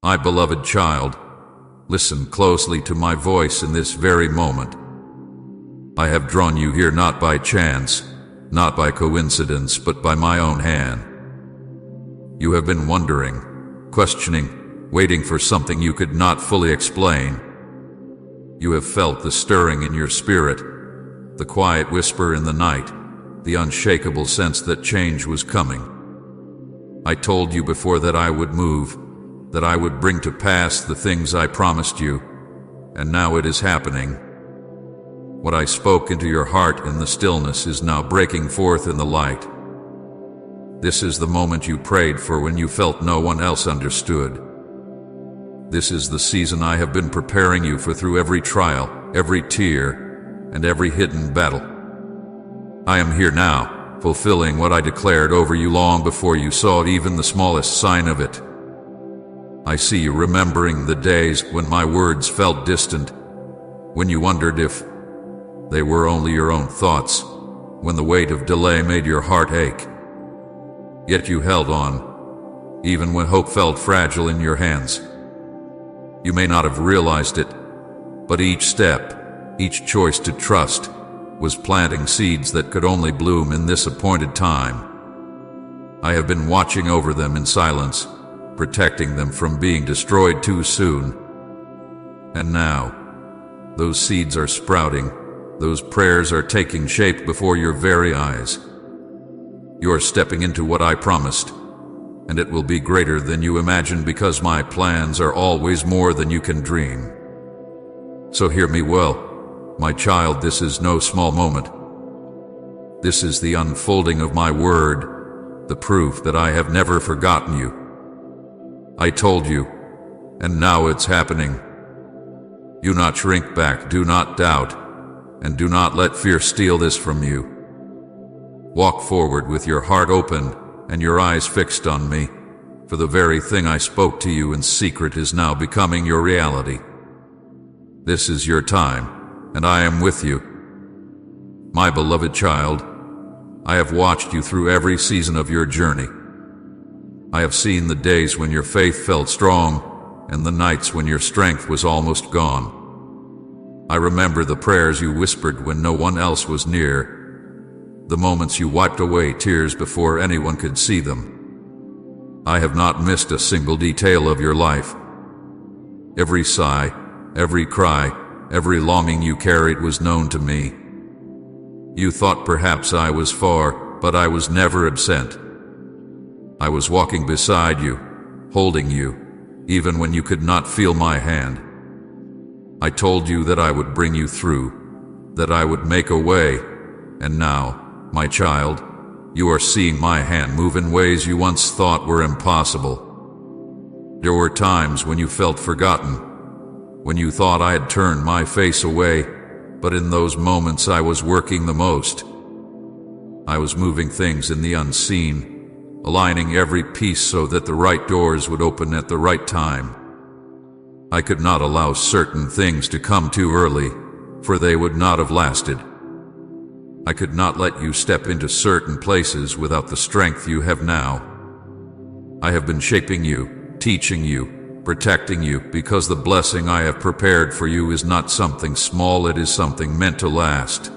My beloved child, listen closely to my voice in this very moment. I have drawn you here not by chance, not by coincidence, but by my own hand. You have been wondering, questioning, waiting for something you could not fully explain. You have felt the stirring in your spirit, the quiet whisper in the night, the unshakable sense that change was coming. I told you before that I would move, that I would bring to pass the things I promised you, and now it is happening. What I spoke into your heart in the stillness is now breaking forth in the light. This is the moment you prayed for when you felt no one else understood. This is the season I have been preparing you for through every trial, every tear, and every hidden battle. I am here now, fulfilling what I declared over you long before you saw even the smallest sign of it. I see you remembering the days when my words felt distant, when you wondered if they were only your own thoughts, when the weight of delay made your heart ache. Yet you held on, even when hope felt fragile in your hands. You may not have realized it, but each step, each choice to trust, was planting seeds that could only bloom in this appointed time. I have been watching over them in silence, protecting them from being destroyed too soon. And now, those seeds are sprouting. Those prayers are taking shape before your very eyes. You are stepping into what I promised, and it will be greater than you imagine because my plans are always more than you can dream. So hear me well, my child, this is no small moment. This is the unfolding of my word, the proof that I have never forgotten you. I told you, and now it's happening. Do not shrink back, do not doubt, and do not let fear steal this from you. Walk forward with your heart open and your eyes fixed on me, for the very thing I spoke to you in secret is now becoming your reality. This is your time, and I am with you. My beloved child, I have watched you through every season of your journey. I have seen the days when your faith felt strong, and the nights when your strength was almost gone. I remember the prayers you whispered when no one else was near, the moments you wiped away tears before anyone could see them. I have not missed a single detail of your life. Every sigh, every cry, every longing you carried was known to me. You thought perhaps I was far, but I was never absent. I was walking beside you, holding you, even when you could not feel my hand. I told you that I would bring you through, that I would make a way, and now, my child, you are seeing my hand move in ways you once thought were impossible. There were times when you felt forgotten, when you thought I had turned my face away, but in those moments I was working the most. I was moving things in the unseen, aligning every piece so that the right doors would open at the right time. I could not allow certain things to come too early, for they would not have lasted. I could not let you step into certain places without the strength you have now. I have been shaping you, teaching you, protecting you, because the blessing I have prepared for you is not something small, it is something meant to last.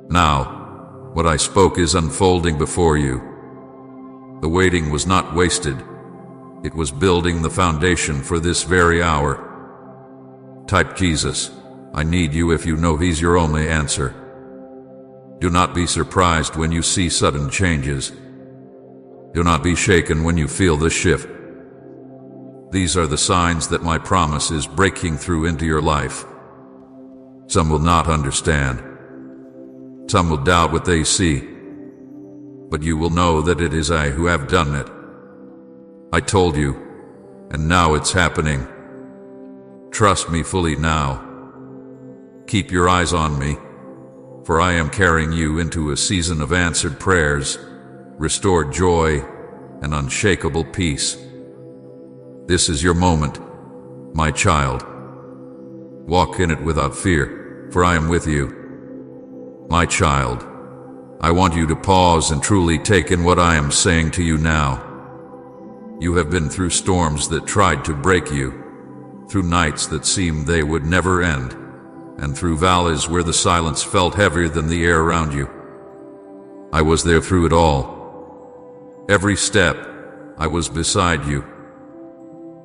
Now, what I spoke is unfolding before you. The waiting was not wasted. It was building the foundation for this very hour. Type Jesus, I need you if you know He's your only answer. Do not be surprised when you see sudden changes. Do not be shaken when you feel the shift. These are the signs that my promise is breaking through into your life. Some will not understand. Some will doubt what they see. But you will know that it is I who have done it. I told you, and now it's happening. Trust me fully now. Keep your eyes on me, for I am carrying you into a season of answered prayers, restored joy, and unshakable peace. This is your moment, my child. Walk in it without fear, for I am with you. My child, I want you to pause and truly take in what I am saying to you now. You have been through storms that tried to break you, through nights that seemed they would never end, and through valleys where the silence felt heavier than the air around you. I was there through it all. Every step, I was beside you.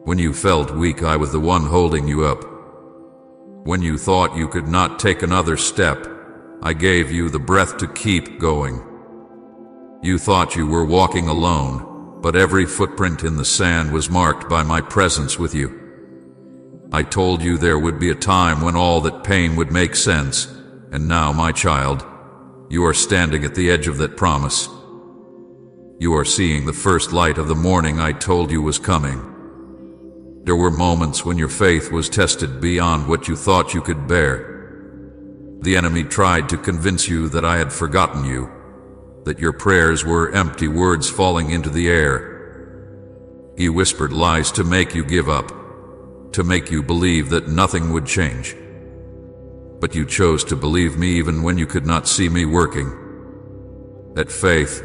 When you felt weak, I was the one holding you up. When you thought you could not take another step, I gave you the breath to keep going. You thought you were walking alone, but every footprint in the sand was marked by my presence with you. I told you there would be a time when all that pain would make sense, and now, my child, you are standing at the edge of that promise. You are seeing the first light of the morning I told you was coming. There were moments when your faith was tested beyond what you thought you could bear. The enemy tried to convince you that I had forgotten you, that your prayers were empty words falling into the air. He whispered lies to make you give up, to make you believe that nothing would change. But you chose to believe me even when you could not see me working. That faith,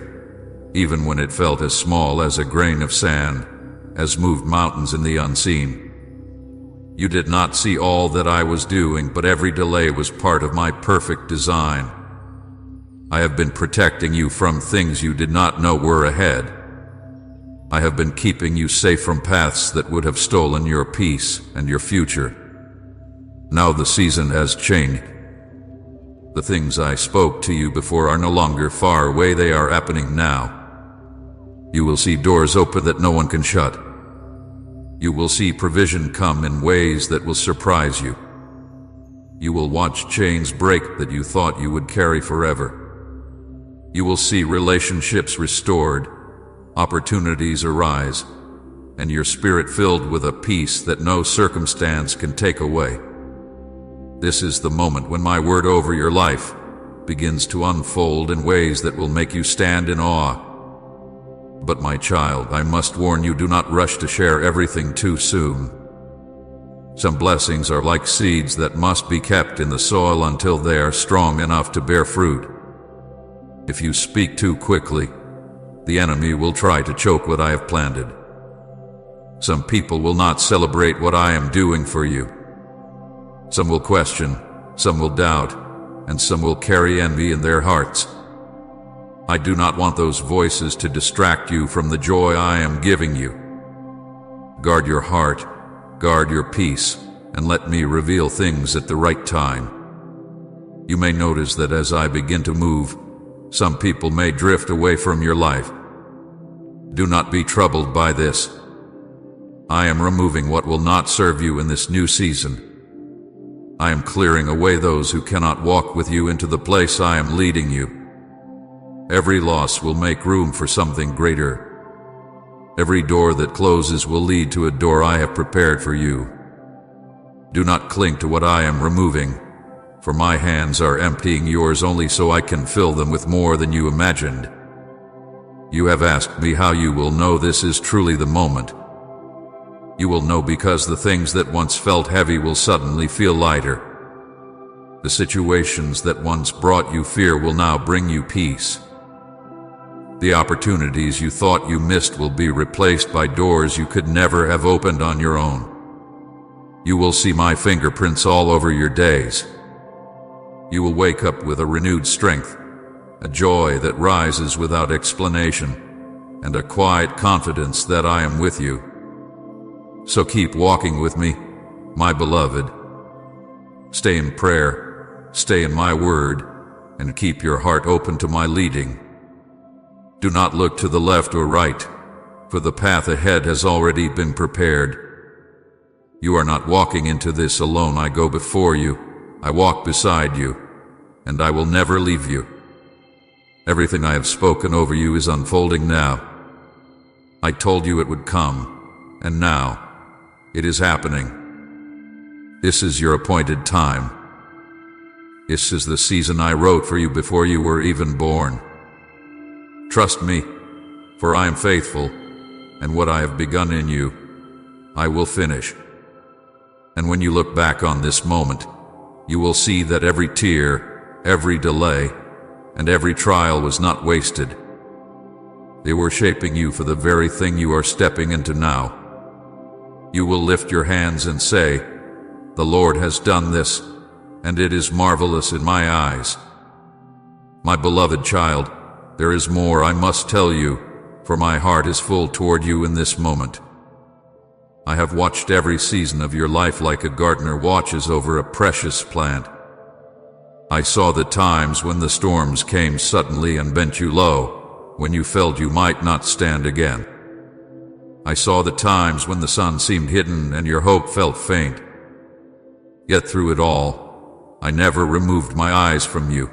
even when it felt as small as a grain of sand, has moved mountains in the unseen. You did not see all that I was doing, but every delay was part of my perfect design. I have been protecting you from things you did not know were ahead. I have been keeping you safe from paths that would have stolen your peace and your future. Now the season has changed. The things I spoke to you before are no longer far away, they are happening now. You will see doors open that no one can shut. You will see provision come in ways that will surprise you. You will watch chains break that you thought you would carry forever. You will see relationships restored, opportunities arise, and your spirit filled with a peace that no circumstance can take away. This is the moment when my word over your life begins to unfold in ways that will make you stand in awe. But my child, I must warn you, do not rush to share everything too soon. Some blessings are like seeds that must be kept in the soil until they are strong enough to bear fruit. If you speak too quickly, the enemy will try to choke what I have planted. Some people will not celebrate what I am doing for you. Some will question, some will doubt, and some will carry envy in their hearts. I do not want those voices to distract you from the joy I am giving you. Guard your heart, guard your peace, and let me reveal things at the right time. You may notice that as I begin to move, some people may drift away from your life. Do not be troubled by this. I am removing what will not serve you in this new season. I am clearing away those who cannot walk with you into the place I am leading you. Every loss will make room for something greater. Every door that closes will lead to a door I have prepared for you. Do not cling to what I am removing, for my hands are emptying yours only so I can fill them with more than you imagined. You have asked me how you will know this is truly the moment. You will know because the things that once felt heavy will suddenly feel lighter. The situations that once brought you fear will now bring you peace. The opportunities you thought you missed will be replaced by doors you could never have opened on your own. You will see my fingerprints all over your days. You will wake up with a renewed strength, a joy that rises without explanation, and a quiet confidence that I am with you. So keep walking with me, my beloved. Stay in prayer, stay in my word, and keep your heart open to my leading. Do not look to the left or right, for the path ahead has already been prepared. You are not walking into this alone. I go before you, I walk beside you, and I will never leave you. Everything I have spoken over you is unfolding now. I told you it would come, and now it is happening. This is your appointed time. This is the season I wrote for you before you were even born. Trust me, for I am faithful, and what I have begun in you, I will finish. And when you look back on this moment, you will see that every tear, every delay, and every trial was not wasted. They were shaping you for the very thing you are stepping into now. You will lift your hands and say, "The Lord has done this, and it is marvelous in my eyes." My beloved child, there is more I must tell you, for my heart is full toward you in this moment. I have watched every season of your life like a gardener watches over a precious plant. I saw the times when the storms came suddenly and bent you low, when you felt you might not stand again. I saw the times when the sun seemed hidden and your hope felt faint. Yet through it all, I never removed my eyes from you.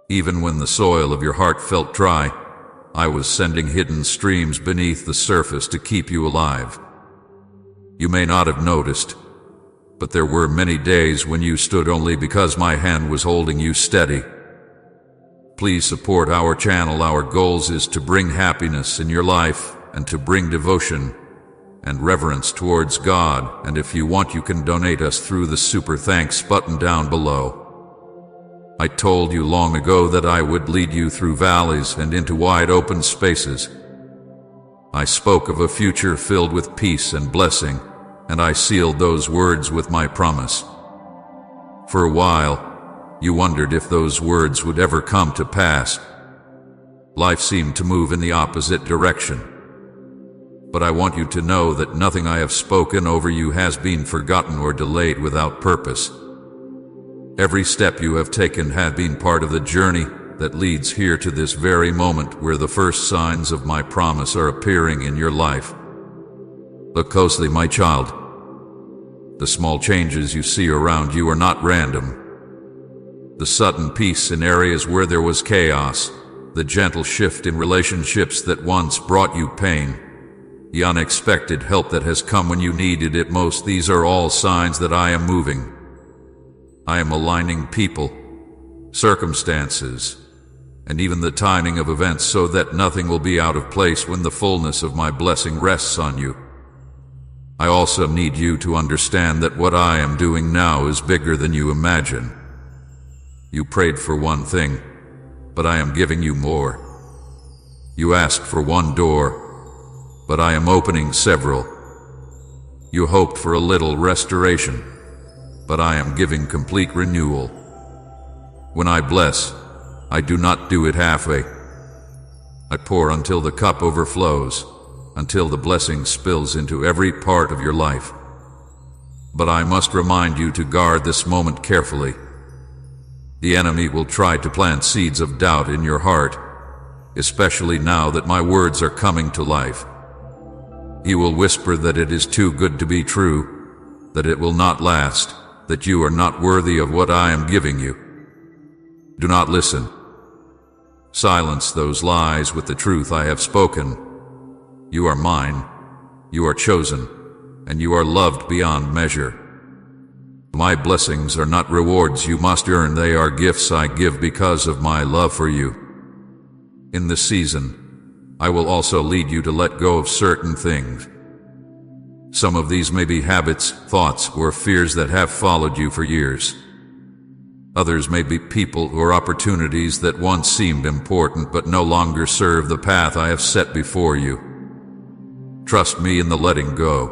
Even when the soil of your heart felt dry, I was sending hidden streams beneath the surface to keep you alive. You may not have noticed, but there were many days when you stood only because my hand was holding you steady. Please support our channel. Our goals is to bring happiness in your life and to bring devotion and reverence towards God, and if you want you can donate us through the Super Thanks button down below. I told you long ago that I would lead you through valleys and into wide open spaces. I spoke of a future filled with peace and blessing, and I sealed those words with my promise. For a while, you wondered if those words would ever come to pass. Life seemed to move in the opposite direction. But I want you to know that nothing I have spoken over you has been forgotten or delayed without purpose. Every step you have taken has been part of the journey that leads here to this very moment where the first signs of my promise are appearing in your life. Look closely, my child. The small changes you see around you are not random. The sudden peace in areas where there was chaos, the gentle shift in relationships that once brought you pain, the unexpected help that has come when you needed it most, these are all signs that I am moving. I am aligning people, circumstances, and even the timing of events so that nothing will be out of place when the fullness of my blessing rests on you. I also need you to understand that what I am doing now is bigger than you imagine. You prayed for one thing, but I am giving you more. You asked for one door, but I am opening several. You hoped for a little restoration, but I am giving complete renewal. When I bless, I do not do it halfway. I pour until the cup overflows, until the blessing spills into every part of your life. But I must remind you to guard this moment carefully. The enemy will try to plant seeds of doubt in your heart, especially now that my words are coming to life. He will whisper that it is too good to be true, that it will not last, that you are not worthy of what I am giving you. Do not listen. Silence those lies with the truth I have spoken. You are mine, you are chosen, and you are loved beyond measure. My blessings are not rewards you must earn, they are gifts I give because of my love for you. In this season, I will also lead you to let go of certain things. Some of these may be habits, thoughts, or fears that have followed you for years. Others may be people or opportunities that once seemed important but no longer serve the path I have set before you. Trust me in the letting go.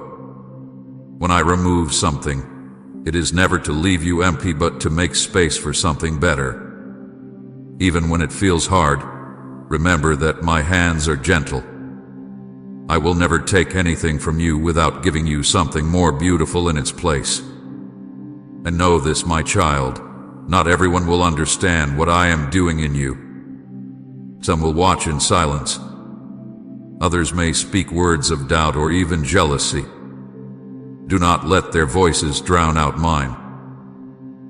When I remove something, it is never to leave you empty but to make space for something better. Even when it feels hard, remember that my hands are gentle. I will never take anything from you without giving you something more beautiful in its place. And know this, my child, not everyone will understand what I am doing in you. Some will watch in silence. Others may speak words of doubt or even jealousy. Do not let their voices drown out mine.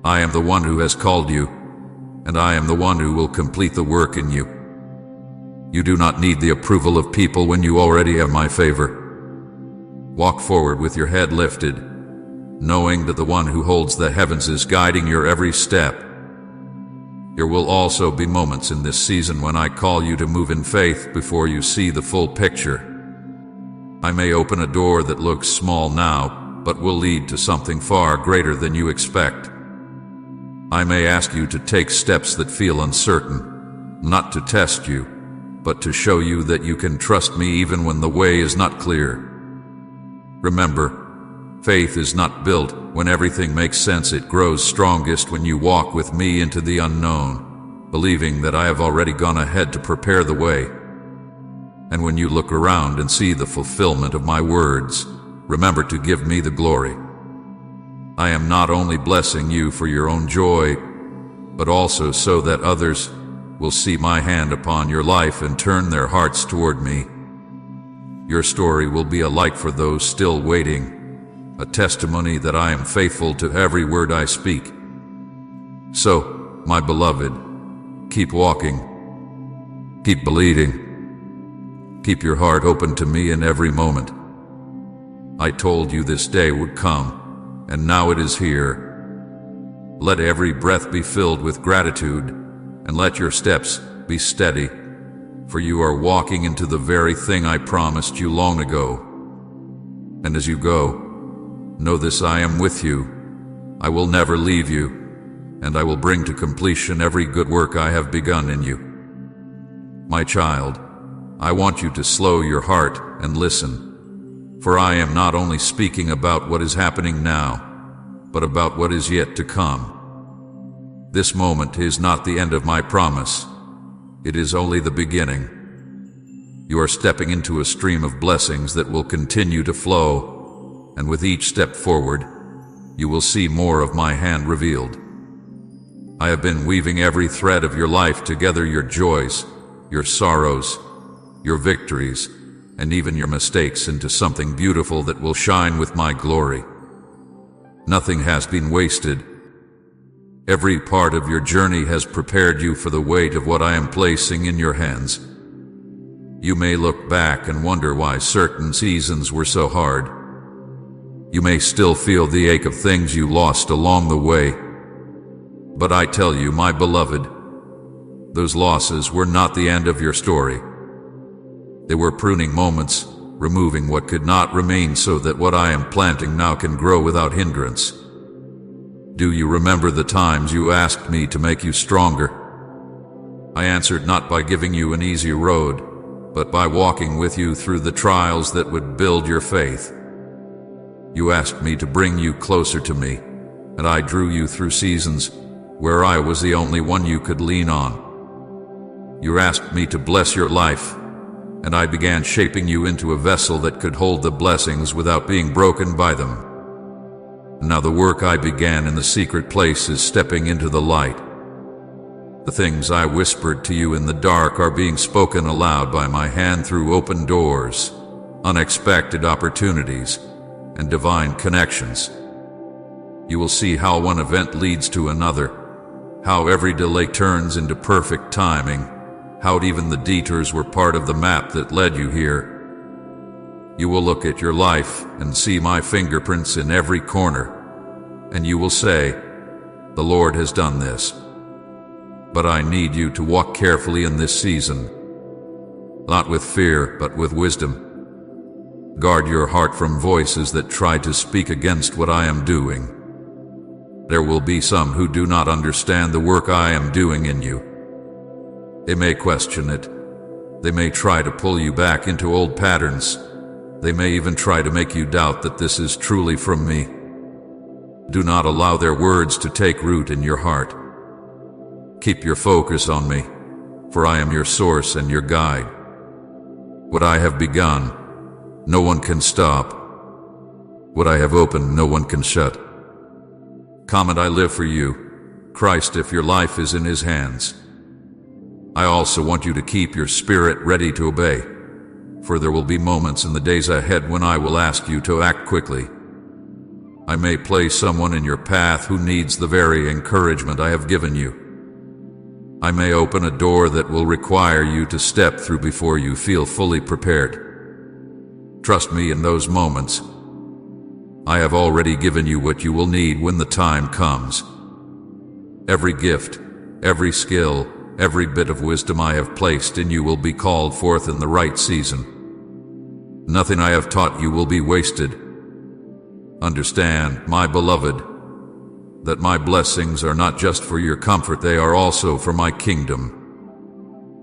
I am the one who has called you, and I am the one who will complete the work in you. You do not need the approval of people when you already have my favor. Walk forward with your head lifted, knowing that the one who holds the heavens is guiding your every step. There will also be moments in this season when I call you to move in faith before you see the full picture. I may open a door that looks small now, but will lead to something far greater than you expect. I may ask you to take steps that feel uncertain, not to test you, but to show you that you can trust me even when the way is not clear. Remember, faith is not built when everything makes sense. It grows strongest when you walk with me into the unknown, believing that I have already gone ahead to prepare the way. And when you look around and see the fulfillment of my words, remember to give me the glory. I am not only blessing you for your own joy, but also so that others will see my hand upon your life and turn their hearts toward me. Your story will be a light for those still waiting, a testimony that I am faithful to every word I speak. So, my beloved, keep walking, keep believing, keep your heart open to me in every moment. I told you this day would come, and now it is here. Let every breath be filled with gratitude, and let your steps be steady, for you are walking into the very thing I promised you long ago. And as you go, know this: I am with you. I will never leave you, and I will bring to completion every good work I have begun in you. My child, I want you to slow your heart and listen, for I am not only speaking about what is happening now, but about what is yet to come. This moment is not the end of my promise. It is only the beginning. You are stepping into a stream of blessings that will continue to flow, and with each step forward, you will see more of my hand revealed. I have been weaving every thread of your life together, your joys, your sorrows, your victories, and even your mistakes, into something beautiful that will shine with my glory. Nothing has been wasted. Every part of your journey has prepared you for the weight of what I am placing in your hands. You may look back and wonder why certain seasons were so hard. You may still feel the ache of things you lost along the way. But I tell you, my beloved, those losses were not the end of your story. They were pruning moments, removing what could not remain so that what I am planting now can grow without hindrance. Do you remember the times you asked me to make you stronger? I answered not by giving you an easy road, but by walking with you through the trials that would build your faith. You asked me to bring you closer to me, and I drew you through seasons where I was the only one you could lean on. You asked me to bless your life, and I began shaping you into a vessel that could hold the blessings without being broken by them. Now the work I began in the secret place is stepping into the light. The things I whispered to you in the dark are being spoken aloud by my hand through open doors, unexpected opportunities, and divine connections. You will see how one event leads to another, how every delay turns into perfect timing, how even the detours were part of the map that led you here. You will look at your life and see my fingerprints in every corner, and you will say, "The Lord has done this." But I need you to walk carefully in this season, not with fear, but with wisdom. Guard your heart from voices that try to speak against what I am doing. There will be some who do not understand the work I am doing in you. They may question it. They may try to pull you back into old patterns. They may even try to make you doubt that this is truly from me. Do not allow their words to take root in your heart. Keep your focus on me, for I am your source and your guide. What I have begun, no one can stop. What I have opened, no one can shut. Come and I live for you, Christ, if your life is in His hands. I also want you to keep your spirit ready to obey, for there will be moments in the days ahead when I will ask you to act quickly. I may place someone in your path who needs the very encouragement I have given you. I may open a door that will require you to step through before you feel fully prepared. Trust me in those moments. I have already given you what you will need when the time comes. Every gift, every skill, every bit of wisdom I have placed in you will be called forth in the right season. Nothing I have taught you will be wasted. Understand, my beloved, that my blessings are not just for your comfort, they are also for my kingdom.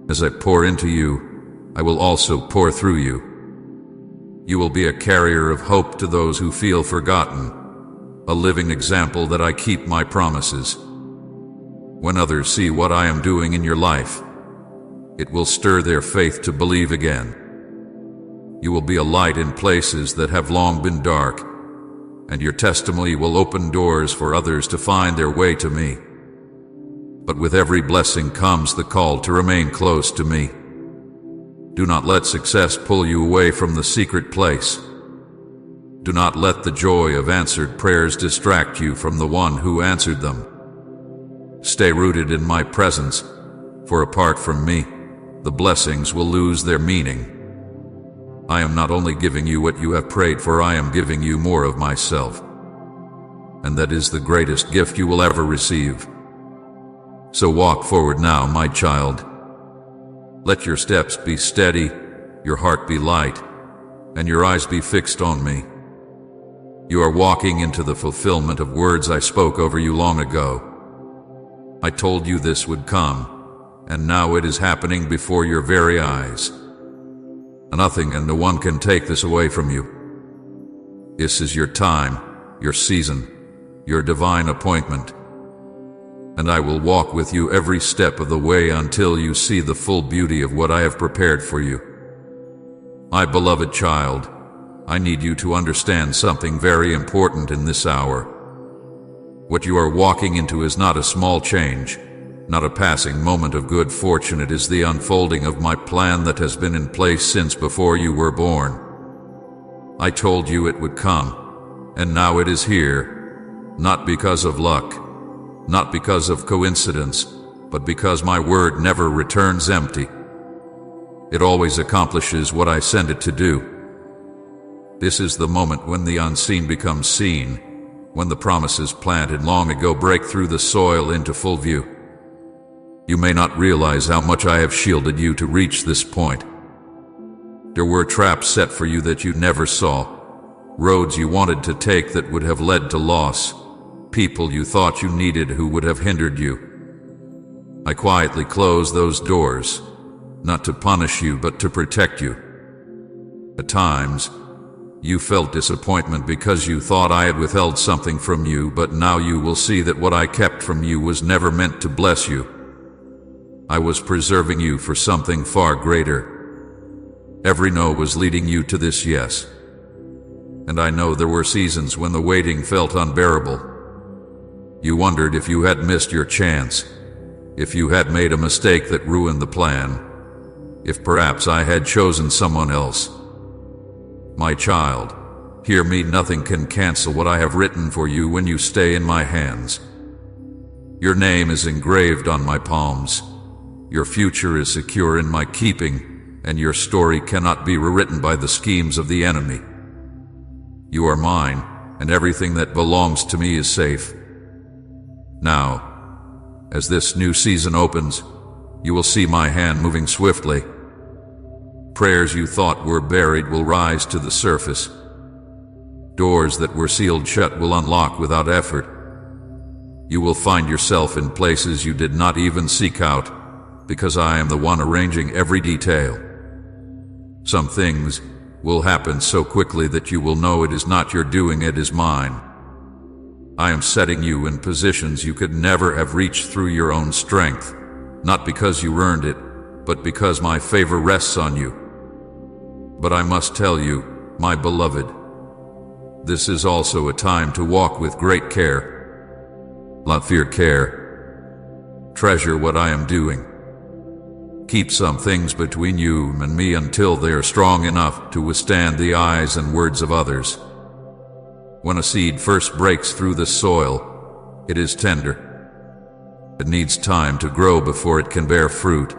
As I pour into you, I will also pour through you. You will be a carrier of hope to those who feel forgotten, a living example that I keep my promises. When others see what I am doing in your life, it will stir their faith to believe again. You will be a light in places that have long been dark, and your testimony will open doors for others to find their way to me. But with every blessing comes the call to remain close to me. Do not let success pull you away from the secret place. Do not let the joy of answered prayers distract you from the one who answered them. Stay rooted in my presence, for apart from me, the blessings will lose their meaning. I am not only giving you what you have prayed for, I am giving you more of myself. And that is the greatest gift you will ever receive. So walk forward now, my child. Let your steps be steady, your heart be light, and your eyes be fixed on me. You are walking into the fulfillment of words I spoke over you long ago. I told you this would come, and now it is happening before your very eyes. Nothing and no one can take this away from you. This is your time, your season, your divine appointment. And I will walk with you every step of the way until you see the full beauty of what I have prepared for you. My beloved child, I need you to understand something very important in this hour. What you are walking into is not a small change, not a passing moment of good fortune. It is the unfolding of my plan that has been in place since before you were born. I told you it would come, and now it is here, not because of luck, not because of coincidence, but because my word never returns empty. It always accomplishes what I send it to do. This is the moment when the unseen becomes seen, when the promises planted long ago break through the soil into full view. You may not realize how much I have shielded you to reach this point. There were traps set for you that you never saw, roads you wanted to take that would have led to loss, people you thought you needed who would have hindered you. I quietly closed those doors, not to punish you but to protect you. At times, you felt disappointment because you thought I had withheld something from you, but now you will see that what I kept from you was never meant to bless you. I was preserving you for something far greater. Every no was leading you to this yes. And I know there were seasons when the waiting felt unbearable. You wondered if you had missed your chance, if you had made a mistake that ruined the plan, if perhaps I had chosen someone else. My child, hear me, nothing can cancel what I have written for you when you stay in my hands. Your name is engraved on my palms. Your future is secure in my keeping, and your story cannot be rewritten by the schemes of the enemy. You are mine, and everything that belongs to me is safe. Now, as this new season opens, you will see my hand moving swiftly. Prayers you thought were buried will rise to the surface. Doors that were sealed shut will unlock without effort. You will find yourself in places you did not even seek out, because I am the one arranging every detail. Some things will happen so quickly that you will know it is not your doing, it is mine. I am setting you in positions you could never have reached through your own strength, not because you earned it, but because my favor rests on you. But I must tell you, my beloved, this is also a time to walk with great care. Not fear, care. Treasure what I am doing. Keep some things between you and me until they are strong enough to withstand the eyes and words of others. When a seed first breaks through the soil, it is tender. It needs time to grow before it can bear fruit.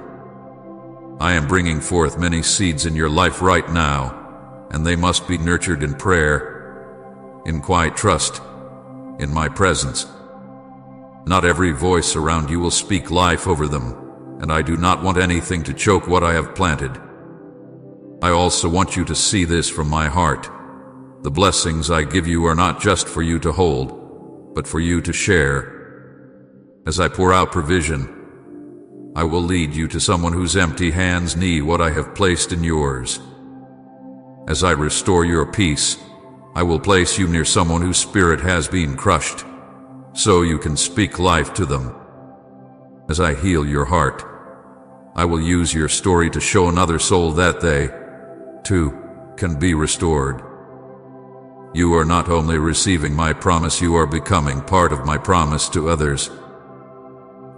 I am bringing forth many seeds in your life right now, and they must be nurtured in prayer, in quiet trust, in my presence. Not every voice around you will speak life over them, and I do not want anything to choke what I have planted. I also want you to see this from my heart. The blessings I give you are not just for you to hold, but for you to share. As I pour out provision, I will lead you to someone whose empty hands need what I have placed in yours. As I restore your peace, I will place you near someone whose spirit has been crushed, so you can speak life to them. As I heal your heart, I will use your story to show another soul that they, too, can be restored. You are not only receiving my promise, you are becoming part of my promise to others.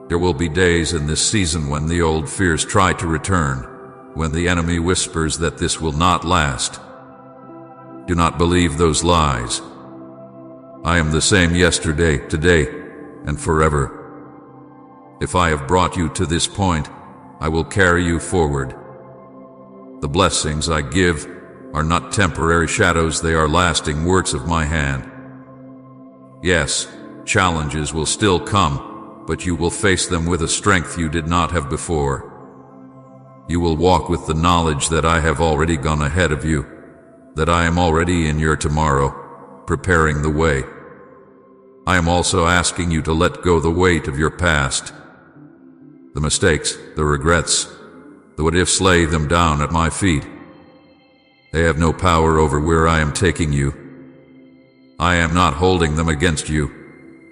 There will be days in this season when the old fears try to return, when the enemy whispers that this will not last. Do not believe those lies. I am the same yesterday, today, and forever. If I have brought you to this point, I will carry you forward. The blessings I give are not temporary shadows, they are lasting works of my hand. Yes, challenges will still come, but you will face them with a strength you did not have before. You will walk with the knowledge that I have already gone ahead of you, that I am already in your tomorrow, preparing the way. I am also asking you to let go the weight of your past. The mistakes, the regrets, the what-ifs, lay them down at my feet. They have no power over where I am taking you. I am not holding them against you,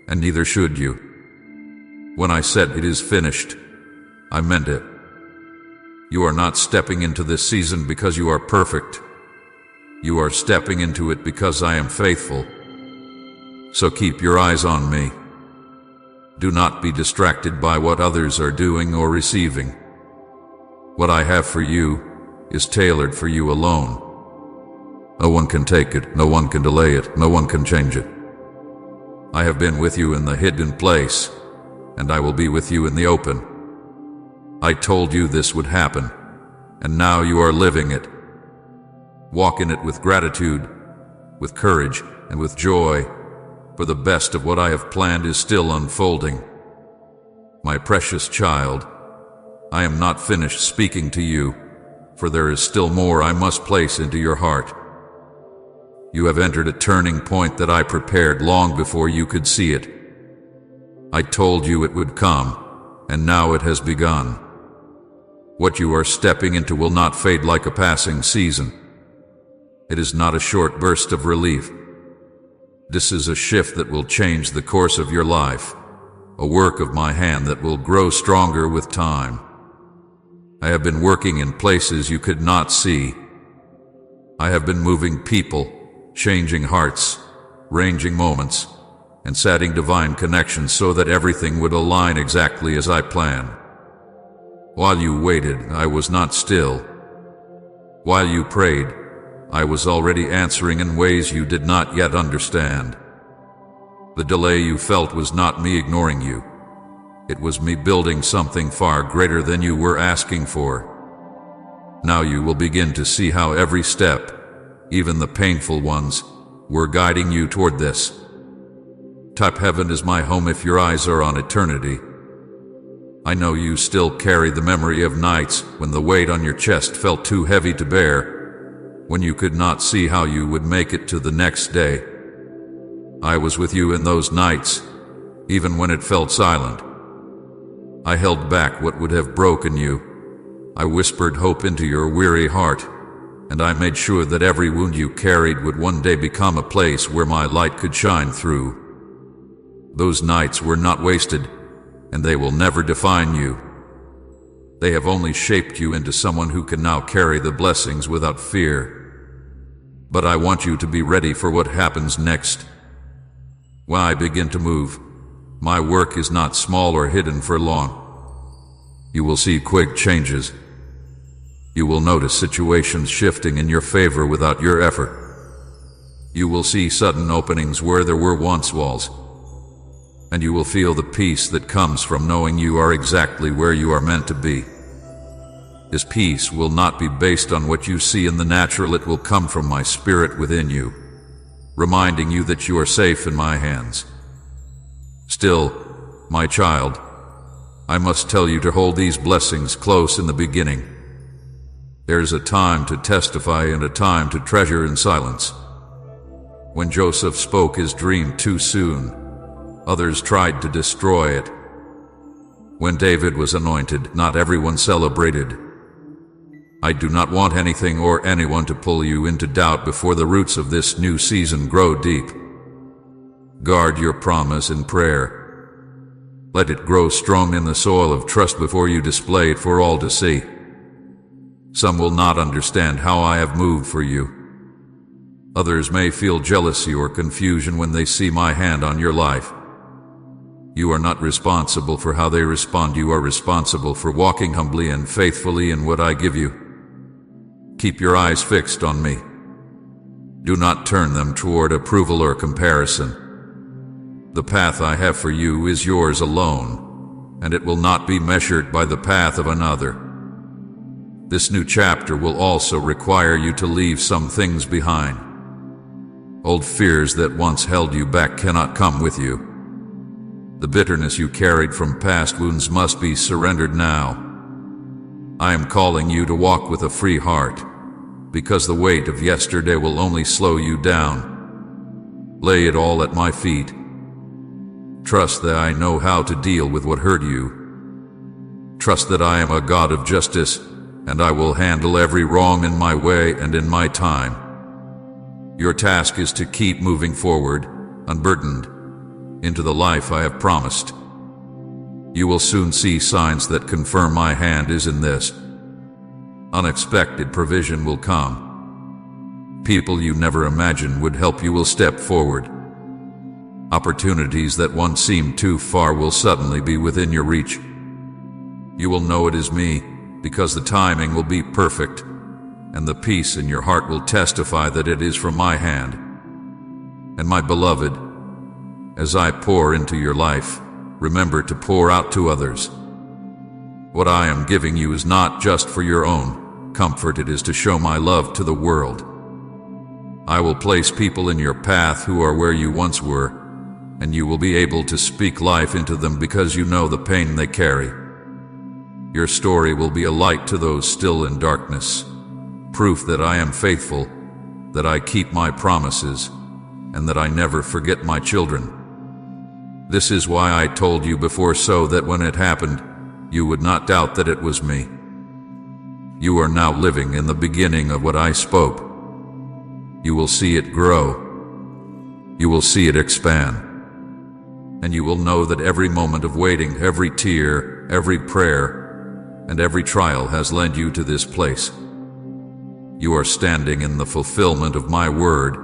and neither should you. When I said it is finished, I meant it. You are not stepping into this season because you are perfect. You are stepping into it because I am faithful. So keep your eyes on me. Do not be distracted by what others are doing or receiving. What I have for you is tailored for you alone. No one can take it, no one can delay it, no one can change it. I have been with you in the hidden place, and I will be with you in the open. I told you this would happen, and now you are living it. Walk in it with gratitude, with courage, and with joy, for the best of what I have planned is still unfolding. My precious child, I am not finished speaking to you, for there is still more I must place into your heart. You have entered a turning point that I prepared long before you could see it. I told you it would come, and now it has begun. What you are stepping into will not fade like a passing season. It is not a short burst of relief. This is a shift that will change the course of your life, a work of my hand that will grow stronger with time. I have been working in places you could not see. I have been moving people, changing hearts, arranging moments, and setting divine connections so that everything would align exactly as I planned. While you waited, I was not still. While you prayed, I was already answering in ways you did not yet understand. The delay you felt was not me ignoring you. It was me building something far greater than you were asking for. Now you will begin to see how every step, even the painful ones, were guiding you toward this. Type heaven is my home if your eyes are on eternity. I know you still carry the memory of nights when the weight on your chest felt too heavy to bear, when you could not see how you would make it to the next day. I was with you in those nights, even when it felt silent. I held back what would have broken you. I whispered hope into your weary heart, and I made sure that every wound you carried would one day become a place where my light could shine through. Those nights were not wasted, and they will never define you. They have only shaped you into someone who can now carry the blessings without fear. But I want you to be ready for what happens next. When I begin to move, my work is not small or hidden for long. You will see quick changes. You will notice situations shifting in your favor without your effort. You will see sudden openings where there were once walls. And you will feel the peace that comes from knowing you are exactly where you are meant to be. This peace will not be based on what you see in the natural, it will come from my spirit within you, reminding you that you are safe in my hands. Still, my child, I must tell you to hold these blessings close in the beginning. There is a time to testify and a time to treasure in silence. When Joseph spoke his dream too soon, others tried to destroy it. When David was anointed, not everyone celebrated. I do not want anything or anyone to pull you into doubt before the roots of this new season grow deep. Guard your promise in prayer. Let it grow strong in the soil of trust before you display it for all to see. Some will not understand how I have moved for you. Others may feel jealousy or confusion when they see my hand on your life. You are not responsible for how they respond. You are responsible for walking humbly and faithfully in what I give you. Keep your eyes fixed on me. Do not turn them toward approval or comparison. The path I have for you is yours alone, and it will not be measured by the path of another. This new chapter will also require you to leave some things behind. Old fears that once held you back cannot come with you. The bitterness you carried from past wounds must be surrendered now. I am calling you to walk with a free heart, because the weight of yesterday will only slow you down. Lay it all at my feet. Trust that I know how to deal with what hurt you. Trust that I am a God of justice, and I will handle every wrong in my way and in my time. Your task is to keep moving forward, unburdened, into the life I have promised. You will soon see signs that confirm my hand is in this. Unexpected provision will come. People you never imagined would help you will step forward. Opportunities that once seemed too far will suddenly be within your reach. You will know it is me, because the timing will be perfect, and the peace in your heart will testify that it is from my hand. And my beloved, as I pour into your life, remember to pour out to others. What I am giving you is not just for your own comfort, it is to show my love to the world. I will place people in your path who are where you once were, and you will be able to speak life into them because you know the pain they carry. Your story will be a light to those still in darkness, proof that I am faithful, that I keep my promises, and that I never forget my children. This is why I told you before, so that when it happened, you would not doubt that it was me. You are now living in the beginning of what I spoke. You will see it grow. You will see it expand. And you will know that every moment of waiting, every tear, every prayer, and every trial has led you to this place. You are standing in the fulfillment of my word,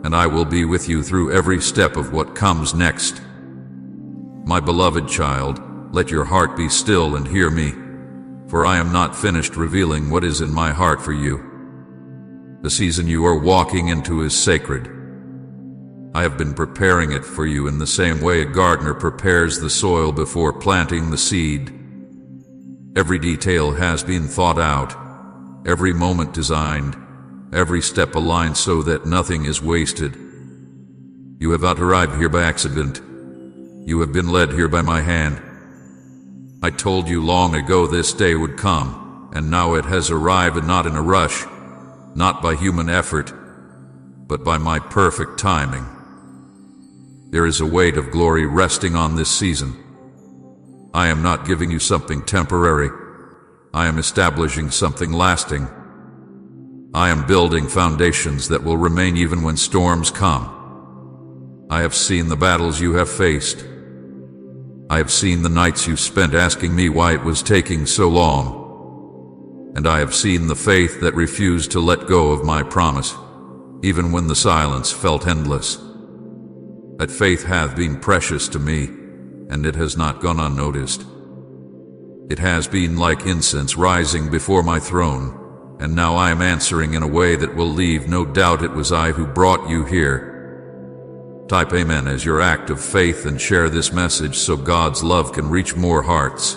and I will be with you through every step of what comes next. My beloved child, let your heart be still and hear me, for I am not finished revealing what is in my heart for you. The season you are walking into is sacred. I have been preparing it for you in the same way a gardener prepares the soil before planting the seed. Every detail has been thought out, every moment designed, every step aligned so that nothing is wasted. You have not arrived here by accident. You have been led here by my hand. I told you long ago this day would come, and now it has arrived, and not in a rush, not by human effort, but by my perfect timing. There is a weight of glory resting on this season. I am not giving you something temporary. I am establishing something lasting. I am building foundations that will remain even when storms come. I have seen the battles you have faced. I have seen the nights you spent asking me why it was taking so long. And I have seen the faith that refused to let go of my promise, even when the silence felt endless. That faith hath been precious to me, and it has not gone unnoticed. It has been like incense rising before my throne, and now I am answering in a way that will leave no doubt it was I who brought you here. Type Amen as your act of faith and share this message so God's love can reach more hearts.